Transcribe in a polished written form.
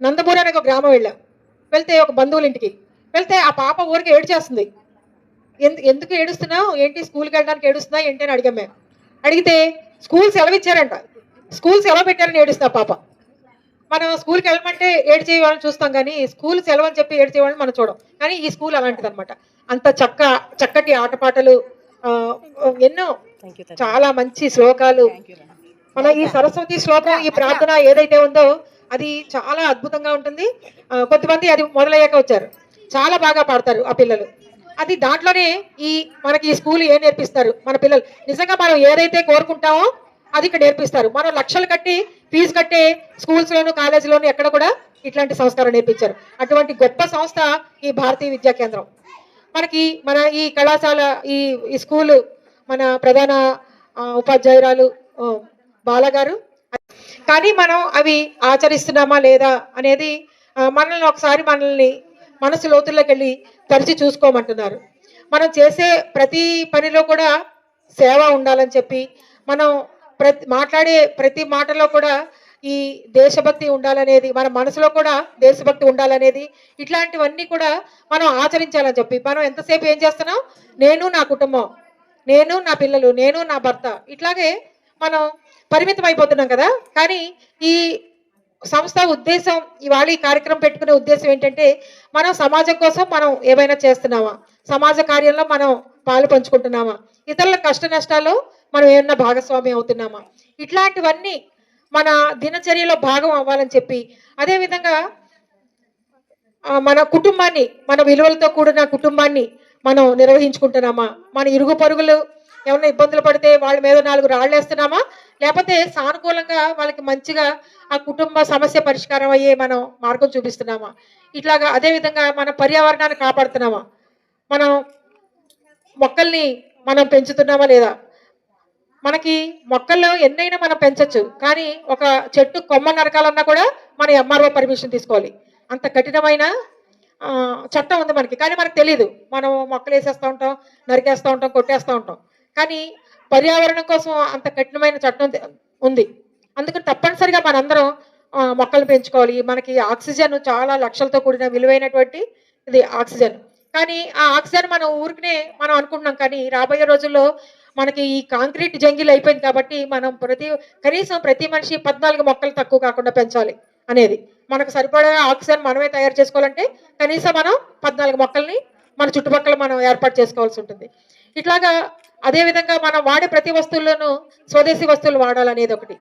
నందమూరి అనే ఒక గ్రామం వెళ్ళాం. వెళ్తే ఒక బంధువుల ఇంటికి వెళ్తే ఆ పాప ఊరికి ఏడ్చేస్తుంది. ఎందుకు ఏడుస్తున్నావు? ఏంటి స్కూల్‌కి వెళ్ళడానికి ఏడుస్తుందా ఏంటి అని అడిగాం మేము. అడిగితే స్కూల్ సెలవిచ్చారంట. స్కూల్ సెలవు పెట్టారని ఏడుస్తుంది ఆ పాప. మనం స్కూల్‌కి వెళ్ళమంటే ఏడ్చే వాళ్ళని చూస్తాం గానీ, స్కూల్ సెలవని చెప్పి ఏడ్చే వాళ్ళని మనం చూడం. కానీ ఈ స్కూల్ అలాంటిదనమాట. అంత చక్కటి ఆటపాటలు ఆహ్, ఎన్నో చాలా మంచి శ్లోకాలు. మన ఈ సరస్వతి శ్లోకం, ఈ ప్రార్థన ఏదైతే ఉందో అది చాలా అద్భుతంగా ఉంటుంది. కొంతమంది అది మొదలయ్యాక వచ్చారు. చాలా బాగా పాడతారు ఆ పిల్లలు. అది దాంట్లోనే ఈ మనకి ఈ స్కూల్ ఏం నేర్పిస్తారు మన పిల్లలు. నిజంగా మనం ఏదైతే కోరుకుంటామో అది ఇక్కడ నేర్పిస్తారు. మనం లక్షలు కట్టి ఫీజు కట్టే స్కూల్స్‌లోను, కాలేజీలోను ఎక్కడ కూడా ఇట్లాంటి సంస్కారం నేర్పించారు. అటువంటి గొప్ప సంస్థ ఈ భారతీయ విద్యా కేంద్రం. మనకి మన ఈ కళాశాల ఈ ఈ స్కూలు మన ప్రధాన ఉపాధ్యాయురాలు బాలగారు. కానీ మనం అవి ఆచరిస్తున్నామా లేదా అనేది మనల్ని ఒకసారి మనసు లోతుల్లోకెళ్ళి తరిచి చూసుకోమంటున్నారు. మనం చేసే ప్రతి పనిలో కూడా సేవ ఉండాలని చెప్పి, మనం మాట్లాడే ప్రతి మాటలో కూడా ఈ దేశభక్తి ఉండాలనేది, మన మనసులో కూడా దేశభక్తి ఉండాలనేది, ఇట్లాంటివన్నీ కూడా మనం ఆచరించాలని చెప్పి, మనం ఎంతసేపు ఏం చేస్తున్నాం? నేను, నా కుటుంబం, నేను, నా పిల్లలు, నేను, నా భర్త, ఇట్లాగే మనం పరిమితం అయిపోతున్నాం కదా. కానీ ఈ సంస్థ ఉద్దేశం, ఇవాళ ఈ కార్యక్రమం పెట్టుకునే ఉద్దేశం ఏంటంటే, మనం సమాజం కోసం మనం ఏమైనా చేస్తున్నామా? సమాజ కార్యంలో మనం పాలు పంచుకుంటున్నామా? ఇతరుల కష్ట నష్టాల్లో మనం ఏమన్నా భాగస్వామ్యం అవుతున్నామా? ఇట్లాంటివన్నీ మన దినచర్యలో భాగం అవ్వాలని చెప్పి, అదేవిధంగా మన కుటుంబాన్ని, మన విలువలతో కూడిన కుటుంబాన్ని మనం నిర్వహించుకుంటున్నామా? మన ఇరుగు పొరుగులు ఏమన్నా ఇబ్బందులు పడితే వాళ్ళ మీద 4 రాళ్ళేస్తున్నామా? లేకపోతే సానుకూలంగా వాళ్ళకి మంచిగా ఆ కుటుంబ సమస్య పరిష్కారం అయ్యే మనం మార్గం చూపిస్తున్నామా? ఇట్లాగా అదేవిధంగా మన పర్యావరణాన్ని కాపాడుతున్నామా? మనం మొక్కల్ని మనం పెంచుతున్నామా లేదా? మనకి మొక్కల్లో ఎన్నైనా మనం పెంచొచ్చు. కానీ ఒక చెట్టు కొమ్మ నరకాలన్నా కూడా మన ఎంఆర్ఓ పర్మిషన్ తీసుకోవాలి. అంత కఠినమైన చట్టం ఉంది మనకి. కానీ మనకు తెలీదు. మనం మొక్కలేసేస్తా ఉంటాం, నరికేస్తా ఉంటాం, కొట్టేస్తా ఉంటాం. కానీ పర్యావరణం కోసం అంత కఠినమైన చట్టం ఉంది. అందుకని తప్పనిసరిగా మనందరం మొక్కలు పెంచుకోవాలి. మనకి ఆక్సిజన్ చాలా లక్షలతో కూడిన విలువైనటువంటి ఇది ఆక్సిజన్. కానీ ఆ ఆక్సిజన్ మనం ఊరికనే మనం అనుకుంటున్నాం. కానీ రాబోయే రోజుల్లో మనకి ఈ కాంక్రీట్ జంగిల్ అయిపోయింది కాబట్టి మనం కనీసం ప్రతి మనిషి 14 మొక్కలు తక్కువ కాకుండా పెంచాలి అనేది. మనకు సరిపడా ఆక్సిజన్ మనమే తయారు చేసుకోవాలంటే కనీసం మనం 14 మొక్కల్ని మన చుట్టుపక్కల మనం ఏర్పాటు చేసుకోవాల్సి ఉంటుంది. ఇట్లాగా అదేవిధంగా మనం వాడే ప్రతి వస్తువుల్లోనూ స్వదేశీ వస్తువులు వాడాలనేది ఒకటి.